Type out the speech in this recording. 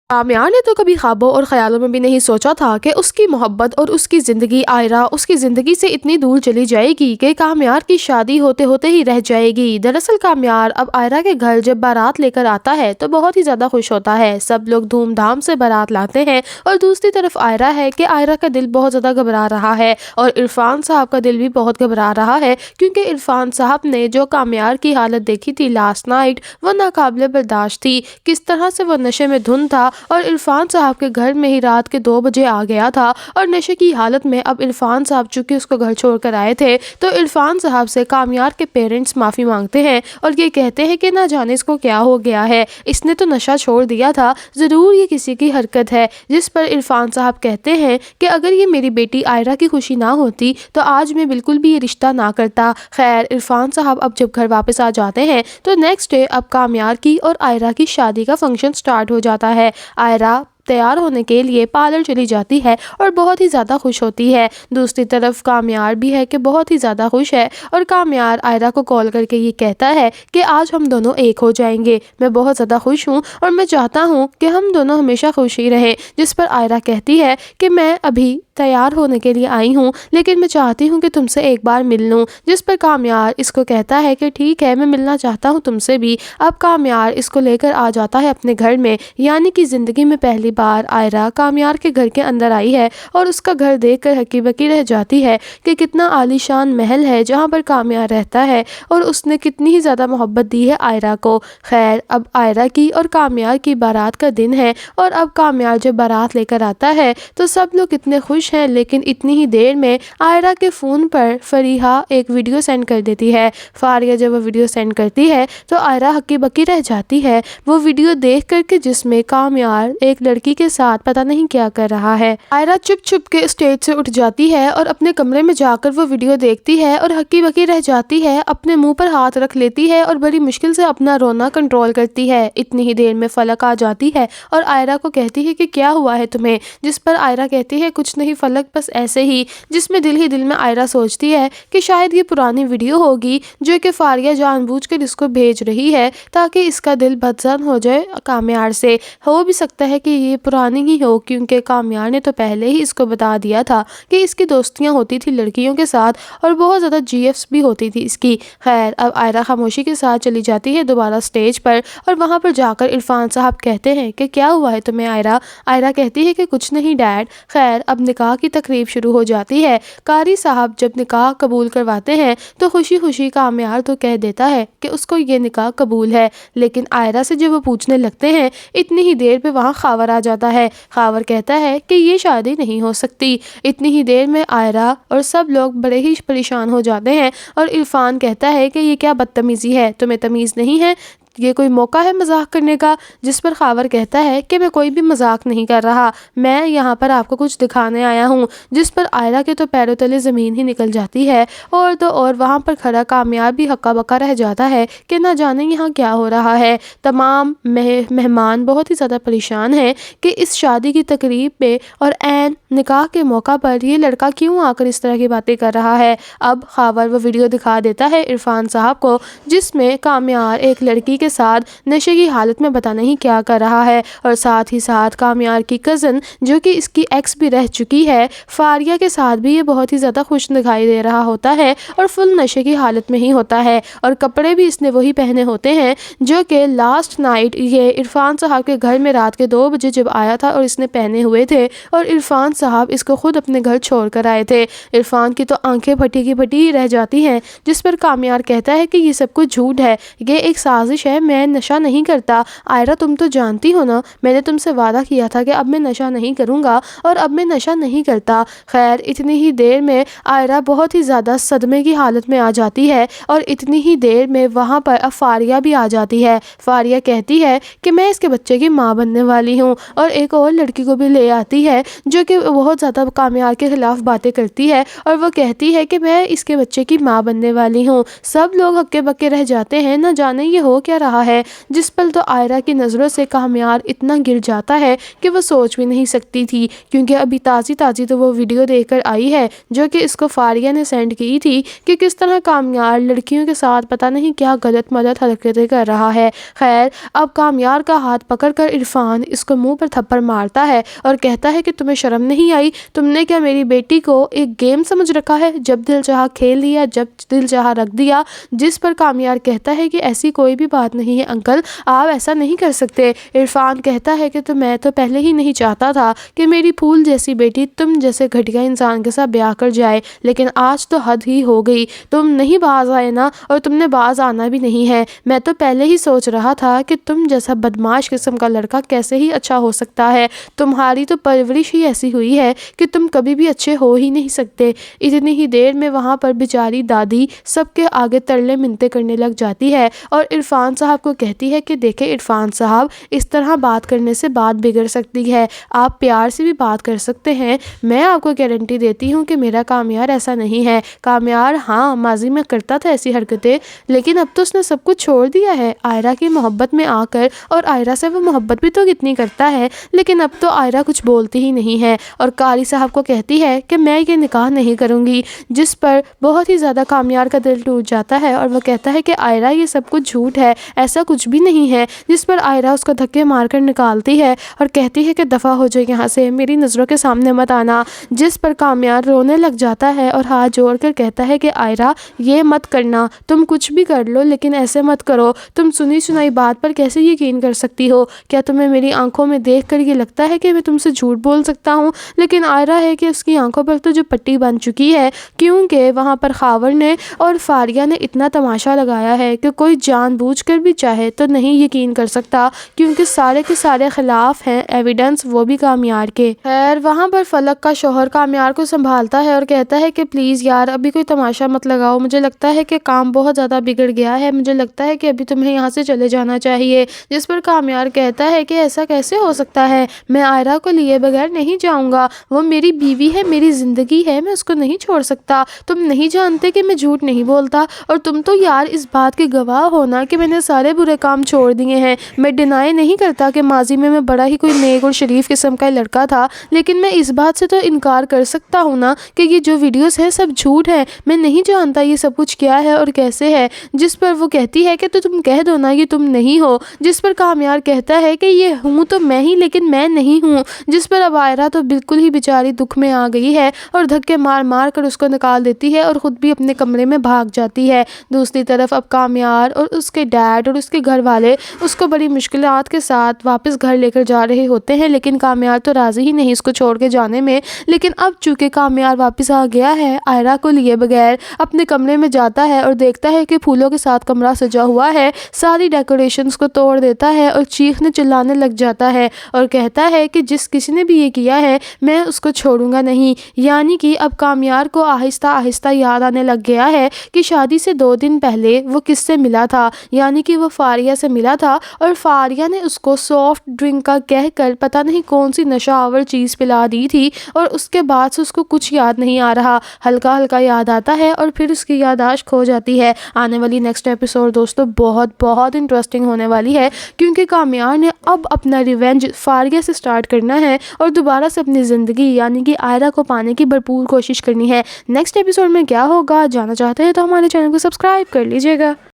काम्यार ने तो कभी ख्वाबों और ख्यालों में भी नहीं सोचा था कि उसकी मोहब्बत और उसकी ज़िंदगी आयरा उसकी ज़िंदगी से इतनी दूर चली जाएगी कि काम्यार की शादी होते होते ही रह जाएगी। दरअसल काम्यार अब आयरा के घर जब बारात लेकर आता है तो बहुत ही ज़्यादा खुश होता है। सब लोग धूमधाम से बारात लाते हैं और दूसरी तरफ आयरा है कि आयरा का दिल बहुत ज़्यादा घबरा रहा है और इरफान साहब का दिल भी बहुत घबरा रहा है, क्योंकि इरफान साहब ने जो काम्यार की हालत देखी थी लास्ट नाइट वो नाकाबिले बर्दाश्त थी। किस तरह से वो नशे में धुन था और इरफान साहब के घर में ही रात के 2 बजे आ गया था और नशे की हालत में अब इरफान साहब चूंकि उसको घर छोड़ कर आए थे तो इरफान साहब से काम्यार के पेरेंट्स माफ़ी मांगते हैं और ये कहते हैं कि ना जाने इसको क्या हो गया है, इसने तो नशा छोड़ दिया था, ज़रूर ये किसी की हरकत है। जिस पर इरफान साहब कहते हैं कि अगर ये मेरी बेटी आयरा की खुशी ना होती तो आज मैं बिल्कुल भी ये रिश्ता ना करता। खैर इरफान साहब अब जब घर वापस आ जाते हैं तो नेक्स्ट डे अब काम्यार की और आयरा की शादी का फंक्शन स्टार्ट हो जाता है। आयरा तैयार होने के लिए पार्लर चली जाती है और बहुत ही ज़्यादा खुश होती है। दूसरी तरफ काम्यार भी है कि बहुत ही ज़्यादा खुश है और काम्यार आयरा को कॉल करके ये कहता है कि आज हम दोनों एक हो जाएंगे, मैं बहुत ज़्यादा खुश हूँ और मैं चाहता हूँ कि हम दोनों हमेशा खुश ही रहें। जिस पर आयरा कहती है कि मैं अभी तैयार होने के लिए आई हूँ लेकिन मैं चाहती हूँ कि तुमसे एक बार मिल लूँ। जिस पर काम्यार इसको कहता है कि ठीक है, मैं मिलना चाहता हूँ तुमसे भी। अब काम्यार इसको लेकर आ जाता है अपने घर में, यानी कि ज़िंदगी में पहली बार आयरा काम्यार के घर के अंदर आई है और उसका घर देखकर हक्की बक्की रह जाती है कि कितना आलीशान महल है जहाँ पर काम्यार रहता है और उसने कितनी ही ज़्यादा मोहब्बत दी है आयरा को। खैर अब आयरा की और काम्यार की बारात का दिन है और अब काम्यार जब बारात लेकर आता है तो सब लोग इतने खुश हैं, लेकिन इतनी ही देर में आयरा के फ़ोन पर फरीहा एक वीडियो सेंड कर देती है। फारिया जब वो वीडियो सेंड करती है तो आयरा हक्की बक्की रह जाती है वो वीडियो देख कर के जिसमें काम्यार एक लड़की के साथ पता नहीं क्या कर रहा है। आयरा चुप चुप के स्टेज से उठ जाती है और अपने कमरे में जाकर वो वीडियो देखती है और हक्की बक्की रह जाती है, अपने मुंह पर हाथ रख लेती है और बड़ी मुश्किल से अपना रोना कंट्रोल करती है। इतनी ही देर में फलक आ जाती है और आयरा को कहती है कि क्या हुआ है तुम्हें। जिस पर आयरा कहती है कुछ नहीं फलक, बस ऐसे ही। जिसमें दिल ही दिल में आयरा सोचती है कि शायद ये पुरानी वीडियो होगी जो कि फारिया जानबूझकर इसको भेज रही है ताकि इसका दिल बदज़न हो जाए काम्यार से। हो भी सकता है कि ये पुरानी ही हो, क्योंकि काम्यार ने तो पहले ही इसको बता दिया था कि इसकी दोस्तियां होती थी लड़कियों के साथ और बहुत ज़्यादा जीएफ्स भी होती थी इसकी। खैर अब आयरा खामोशी के साथ चली जाती है दोबारा स्टेज पर और वहाँ पर जाकर इरफान साहब कहते हैं कि क्या हुआ है तुम्हें आयरा। आयरा कहती है कि कुछ नहीं डैड। खैर अब निकाह की तकरीब शुरू हो जाती है। कारी साहब जब निकाह कबूल करवाते हैं तो खुशी खुशी काम्यार तो कह देता है कि उसको ये निकाह कबूल है, लेकिन आयरा से जब वो पूछने लगते हैं इतनी ही देर पे वहाँ खावर आ जाता है। खावर कहता है कि ये शादी नहीं हो सकती। इतनी ही देर में आयरा और सब लोग बड़े ही परेशान हो जाते हैं और इरफान कहता है कि ये क्या बदतमीज़ी है, तुम्हें तमीज़ नहीं है, ये कोई मौका है मजाक करने का। जिस पर खावर कहता है कि मैं कोई भी मजाक नहीं कर रहा, मैं यहाँ पर आपको कुछ दिखाने आया हूँ। जिस पर आयरा के तो पैरों तले ज़मीन ही निकल जाती है और तो और वहाँ पर खड़ा काम्यार भी हक्का बक्का रह जाता है कि ना जाने यहाँ क्या हो रहा है। तमाम मेहमान बहुत ही ज़्यादा परेशान हैं कि इस शादी की तकरीब पे और ऐन निकाह के मौका पर ये लड़का क्यों आकर इस तरह की बातें कर रहा है। अब खावर वो वीडियो दिखा देता है इरफान साहब को जिसमें काम्यार एक लड़की के साथ नशे की हालत में पता नहीं क्या कर रहा है और साथ ही साथ काम्यार की कज़न जो कि इसकी एक्स भी रह चुकी है फारिया के साथ भी ये बहुत ही ज़्यादा खुश दिखाई दे रहा होता है और फुल नशे की हालत में ही होता है और कपड़े भी इसने वही पहने होते हैं जो कि लास्ट नाइट ये इरफान साहब के घर में रात के 2 बजे जब आया था और इसने पहने हुए थे और इरफान साहब इसको खुद अपने घर छोड़ कर आए थे। इरफान की तो आंखें फटी की फटी ही रह जाती हैं। जिस पर काम्यार कहता है कि ये सब कुछ झूठ है, ये एक साजिश है, मैं नशा नहीं करता। आयरा तुम तो जानती हो ना, मैंने तुमसे वादा किया था कि अब मैं नशा नहीं करूँगा और अब मैं नशा नहीं करता। खैर इतनी ही देर में आयरा बहुत ही ज़्यादा सदमे की हालत में आ जाती है और इतनी ही देर में वहाँ पर अब फारिया भी आ जाती है। फारिया कहती है कि मैं इसके बच्चे की माँ बनने वाली हूँ और एक और लड़की को भी ले आती है जो कि बहुत ज़्यादा काम्यार के ख़िलाफ़ बातें करती है और वो कहती है कि मैं इसके बच्चे की माँ बनने वाली हूँ। सब लोग हक्के बक्के रह जाते हैं, ना जाने ये हो क्या کہہ رہا ہے، جس پل تو آئرہ کی نظروں سے کامیار اتنا گر جاتا ہے کہ وہ سوچ بھی نہیں سکتی تھی، کیونکہ ابھی تازی تو وہ ویڈیو دیکھ کر آئی ہے جو کہ اس کو فاریہ نے سینڈ کی تھی کہ کس طرح کامیار لڑکیوں کے ساتھ پتہ نہیں کیا غلط ملت حرکتیں کر رہا ہے۔ خیر، اب کامیار کا ہاتھ پکڑ کر عرفان اس کو منہ پر تھپڑ مارتا ہے اور کہتا ہے کہ تمہیں شرم نہیں آئی؟ تم نے کیا میری بیٹی کو ایک گیم سمجھ رکھا ہے؟ جب دل چاہا کھیل لیا، جب دل چاہا رکھ دیا۔ جس پر کامیار کہتا ہے کہ ایسی کوئی بھی بات نہیں ہے انکل، آپ ایسا نہیں کر سکتے۔ عرفان کہتا ہے کہ میں تو پہلے ہی نہیں چاہتا تھا کہ میری پھول جیسی بیٹی تم جیسے گھٹیا انسان کے ساتھ بیاہ کر جائے، لیکن آج تو حد ہی ہو گئی۔ تم نہیں باز آئے نا، اور تم نے باز آنا بھی نہیں ہے۔ میں تو پہلے ہی سوچ رہا تھا کہ تم جیسا بدماش قسم کا لڑکا کیسے ہی اچھا ہو سکتا ہے۔ تمہاری تو پرورش ہی ایسی ہوئی ہے کہ تم کبھی بھی اچھے ہو ہی نہیں سکتے۔ اتنی ہی دیر میں وہاں پر بیچاری دادی سب کے آگے ترلے منتیں کرنے لگ جاتی ہے اور عرفان صاحب کو کہتی ہے کہ دیکھیں عرفان صاحب، اس طرح بات کرنے سے بات بگڑ سکتی ہے، آپ پیار سے بھی بات کر سکتے ہیں۔ میں آپ کو گارنٹی دیتی ہوں کہ میرا کامیار ایسا نہیں ہے۔ کامیار ہاں ماضی میں کرتا تھا ایسی حرکتیں، لیکن اب تو اس نے سب کچھ چھوڑ دیا ہے آئرہ کی محبت میں آ کر، اور آئرہ سے وہ محبت بھی تو کتنی کرتا ہے، لیکن اب تو آئرہ کچھ بولتی ہی نہیں ہے اور قاری صاحب کو کہتی ہے کہ میں یہ نکاح نہیں کروں گی، جس پر بہت ہی زیادہ کامیار کا دل ٹوٹ جاتا ہے اور وہ کہتا ہے کہ آئرہ یہ سب کچھ جھوٹ ہے، ایسا کچھ بھی نہیں ہے، جس پر آئرہ اس کو دھکے مار کر نکالتی ہے اور کہتی ہے کہ دفع ہو جائے یہاں سے، میری نظروں کے سامنے مت آنا۔ جس پر کامیار رونے لگ جاتا ہے اور ہاتھ جوڑ کر کہتا ہے کہ آئرہ یہ مت کرنا، تم کچھ بھی کر لو لیکن ایسے مت کرو، تم سنی سنائی بات پر کیسے یقین کر سکتی ہو؟ کیا تمہیں میری آنکھوں میں دیکھ کر یہ لگتا ہے کہ میں تم سے جھوٹ بول سکتا ہوں؟ لیکن آئرہ ہے کہ اس کی آنکھوں پر تو جو پٹی بن چکی ہے، کیونکہ وہاں پر خاور نے اور فاریہ نے اتنا تماشا لگایا ہے کہ کوئی جان بوجھ کر بھی چاہے تو نہیں یقین کر سکتا، کیونکہ سارے کے سارے خلاف ہیں ایویڈنس، وہ بھی کامیار کے۔ خیر، وہاں پر فلک کا شوہر کامیار کو سنبھالتا ہے اور کہتا ہے کہ پلیز یار ابھی کوئی تماشا مت لگاؤ، مجھے لگتا ہے کہ کام بہت زیادہ بگڑ گیا ہے، مجھے لگتا ہے کہ ابھی تمہیں یہاں سے چلے جانا چاہیے۔ جس پر کامیار کہتا ہے کہ ایسا کیسے ہو سکتا ہے، میں آئرہ کو لیے بغیر نہیں جاؤں گا، وہ میری بیوی ہے، میری زندگی ہے، میں اس کو نہیں چھوڑ سکتا۔ تم نہیں جانتے کہ میں جھوٹ نہیں بولتا، اور تم تو یار اس بات کے گواہ ہونا کہ میں نے سارے برے کام چھوڑ دیے ہیں۔ میں ڈینائی نہیں کرتا کہ ماضی میں بڑا ہی کوئی نیک اور شریف قسم کا لڑکا تھا، لیکن میں اس بات سے تو انکار کر سکتا ہوں نا کہ یہ جو ویڈیوز ہیں سب جھوٹ ہے، میں نہیں جانتا یہ سب کچھ کیا ہے اور کیسے ہے۔ جس پر وہ کہتی ہے کہ تو تم کہہ دو نا یہ تم نہیں ہو۔ جس پر کامیار کہتا ہے کہ یہ ہوں تو میں ہی، لیکن میں نہیں ہوں۔ جس پر اب آئرہ تو بالکل ہی بیچاری دکھ میں آ گئی ہے اور دھکے مار مار کر اس کو نکال دیتی ہے اور خود بھی اپنے کمرے میں بھاگ جاتی ہے۔ دوسری طرف اب کامیار اور اس کے ڈیڈ اور اس کے گھر والے اس کو بڑی مشکلات کے ساتھ واپس گھر لے کر جا رہے ہوتے ہیں، لیکن کامیار تو راضی ہی نہیں اس کو چھوڑ کے جانے میں۔ لیکن اب چونکہ کامیار واپس آ گیا ہے، آئرہ کو لیے بغیر اپنے کمرے میں جاتا ہے اور دیکھتا ہے کہ پھولوں کے ساتھ کمرہ سجا ہوا ہے، ساری ڈیکوریشنز کو توڑ دیتا ہے اور چیخنے چلانے لگ جاتا ہے اور کہتا ہے کہ جس کسی نے بھی یہ کیا ہے میں اس کو چھوڑوں گا نہیں۔ یعنی کہ اب کامیار کو آہستہ آہستہ یاد آنے لگ گیا ہے کہ شادی سے 2 دن پہلے وہ کس سے ملا تھا، یعنی کہ وہ فاریہ سے ملا تھا اور فاریہ نے اس کو سافٹ ڈرنک کا کہہ کر پتہ نہیں کون سی نشہ آور چیز پلا دی تھی، اور اس کے بعد سے اس کو کچھ یاد نہیں آ رہا، ہلکا ہلکا یاد آتا ہے اور پھر اس کی یادداشت کھو جاتی ہے۔ آنے والی نیکسٹ ایپیسوڈ دوستو بہت انٹرسٹنگ ہونے والی ہے، کیونکہ کامیار نے اب اپنا ریونج فاریہ سے سٹارٹ کرنا ہے اور دوبارہ سے اپنی زندگی یعنی کہ آئرہ کو پانے کی بھرپور کوشش کرنی ہے۔ نیکسٹ ایپیسوڈ میں کیا ہوگا جاننا چاہتے ہیں تو ہمارے چینل کو سبسکرائب کر لیجئے گا۔